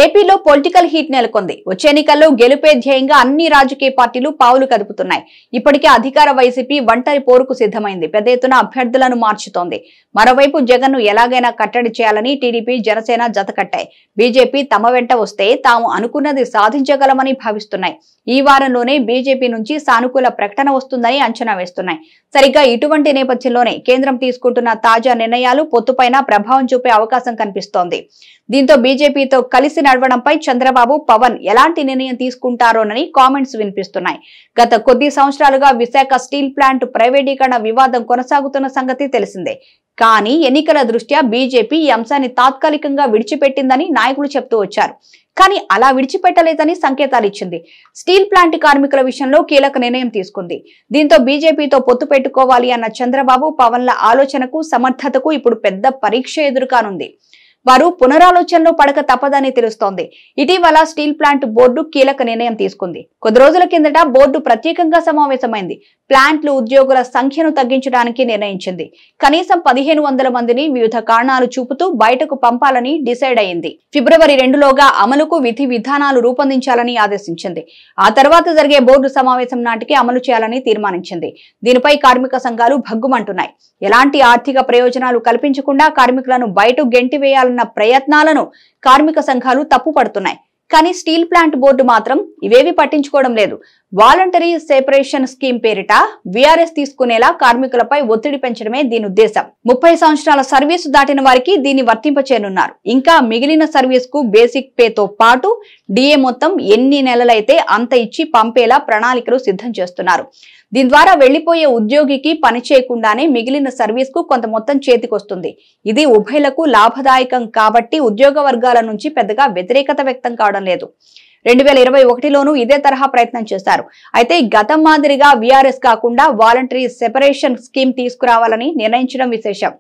ఏపీలో political heat నెలకొంది. వచ్చే ఎన్నికల్లో గెలుపే ధ్యేయంగా అన్ని రాజకీయ పార్టీలు పావులు కదుపుతున్నాయి. ఇప్పటికే అధికార వైసీపీ ఒంటరి పోరుకు సిద్ధమైంది. పెద్ద ఎత్తున అభ్యర్థులను మార్చుతోంది. మరోవైపు జగన్ ను ఎలాగైనా కట్టడి చేయాలని టీడీపీ, జనసేన జతకట్టాయి. బీజేపీ తమ వెంట వస్తే తాము అనుకున్నది సాధించగలమని భావిస్తున్నాయి. ఈ వారంలోనే బీజేపీ నుంచి సానుకూల ప్రకటన వస్తుందని అంచనా వేస్తున్నాయి. సరిగ్గా ఇటువంటి నేపథ్యంలోనే కేంద్రం తీసుకుంటున్న తాజా నిర్ణయాలు పొత్తుపైన ప్రభావం చూపే అవకాశం కనిపిస్తోంది. దీంతో బీజేపీతో కలిసి నడవడంపై చంద్రబాబు, పవన్ ఎలాంటి నిర్ణయం తీసుకుంటారోనని కామెంట్స్ వినిపిస్తున్నాయి. గత కొద్ది సంవత్సరాలుగా విశాఖ స్టీల్ ప్లాంట్ ప్రైవేటీకరణ వివాదం కొనసాగుతున్న సంగతి తెలిసిందే. కానీ ఎన్నికల దృష్ట్యా బీజేపీ ఈ అంశాన్ని తాత్కాలికంగా విడిచిపెట్టిందని నాయకులు చెప్తూ వచ్చారు. కానీ అలా విడిచిపెట్టలేదని సంకేతాలు ఇచ్చింది. స్టీల్ ప్లాంట్ కార్మికుల విషయంలో కీలక నిర్ణయం తీసుకుంది. దీంతో బీజేపీతో పొత్తు పెట్టుకోవాలి అన్న చంద్రబాబు, పవన్ల ఆలోచనకు, సమర్థతకు ఇప్పుడు పెద్ద పరీక్ష ఎదురుకానుంది. వారు పునరాలోచనలో పడక తప్పదని తెలుస్తోంది. ఇటీవల స్టీల్ ప్లాంట్ బోర్డు కీలక నిర్ణయం తీసుకుంది. కొద్ది రోజుల కిందట బోర్డు ప్రత్యేకంగా సమావేశమైంది. ప్లాంట్లు ఉద్యోగుల సంఖ్యను తగ్గించడానికి నిర్ణయించింది. కనీసం 1500 మందిని వివిధ కారణాలు చూపుతూ బయటకు పంపాలని డిసైడ్ అయింది. ఫిబ్రవరి 2లోగా అమలుకు విధి విధానాలు రూపొందించాలని ఆదేశించింది. ఆ తర్వాత జరిగే బోర్డు సమావేశం నాటికి అమలు చేయాలని తీర్మానించింది. దీనిపై కార్మిక సంఘాలు భగ్గుమంటున్నాయి. ఎలాంటి ఆర్థిక ప్రయోజనాలు కల్పించకుండా కార్మికులను బయట గెంటివేయాలన్న ప్రయత్నాలను కార్మిక సంఘాలు తప్పుపడుతున్నాయి. కానీ స్టీల్ ప్లాంట్ బోర్డు మాత్రం ఇవేవి పట్టించుకోవడం లేదు. వాలంటరీ సెపరేషన్ స్కీమ్ పేరిట వీఆర్ఎస్ తీసుకునేలా కార్మికులపై ఒత్తిడి పెంచడమే దీని ఉద్దేశం. 30 సంవత్సరాల సర్వీసు దాటిన వారికి దీన్ని వర్తింపచేయనున్నారు. ఇంకా మిగిలిన సర్వీస్ కు బేసిక్ పేతో పాటు డిఏ మొత్తం ఎన్ని నెలలైతే అంత ఇచ్చి పంపేలా ప్రణాళికలు సిద్ధం చేస్తున్నారు. దీని ద్వారా వెళ్లిపోయే ఉద్యోగికి పని చేయకుండానే మిగిలిన సర్వీస్ కు కొంత మొత్తం చేతికొస్తుంది. ఇది ఉభయులకు లాభదాయకం కాబట్టి ఉద్యోగ వర్గాల నుంచి పెద్దగా వ్యతిరేకత వ్యక్తం కావడం లేదు. 2021లోనూ ఇదే తరహా ప్రయత్నం చేశారు. అయితే గతం మాదిరిగా వీఆర్ఎస్ కాకుండా వాలంటరీ సెపరేషన్ స్కీమ్ తీసుకురావాలని నిర్ణయించడం విశేషం.